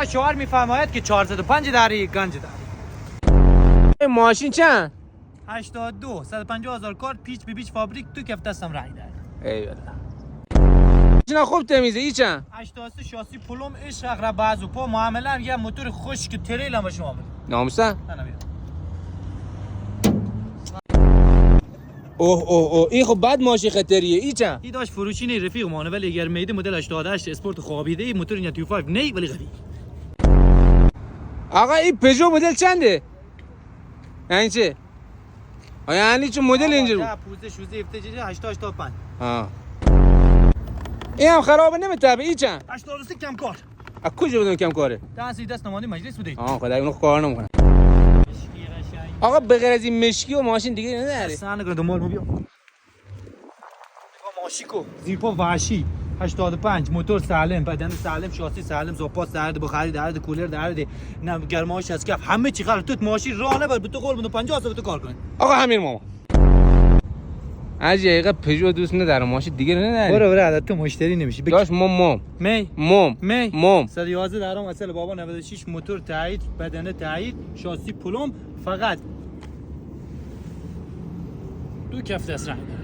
شعار میفرماید که 405 داره گنج داره. ماشین چند؟ 82 150,000 کارت پیچ به پیچ فابریک تو کف دستم رای داره. ای والله. ماشین خوب تمیزه. ای چند؟ 83 شاسی پلم عشق اقرا بازو پا معامله هم یه موتور خوش که تریل هم باشه معامله. ناموسا؟ نه نمیاد. اوه این خب بد ماشین خطریه. ای چند؟ این داشت فروشی نه رفیق مانه ولی اگر میده مدل 88 اسپورت خوابیده این موتور این 25 نه ولی غریب. آقا این پژو مدل چنده؟ یعنی چه؟ یعنی چه مدل اینجوری؟ 15 16 17 85. ها. این هم خرابه نمیتابه. ای چند؟ 83 کم کار. از کجا بدون کم کاره؟ دست نماینده مجلس بوده. خدای اونو کار نمیکنه. آقا به غیر از این مشکی و ماشین دیگه نداره. اصلا نکنه دنبال ما بیا. نگاه ماشیکو زیرپا وحشی 85 موتور سالم بدن سالم شاسی سالم زوپاس درد بخاری درد کولر درد نه گرمایش از کف همه چی خراب توت ماشین راه نبر به تو قول بدم 50 تا کار کنه. آقا همین ماما از یه پژو دوست نداره ماشین دیگه نداره. برو عادت تو مشتری نمیشی داش مام می 111 درام اصل بابا 96 موتور تایید بدن تایید شاسی پلم فقط دو کف دست رنگ داره.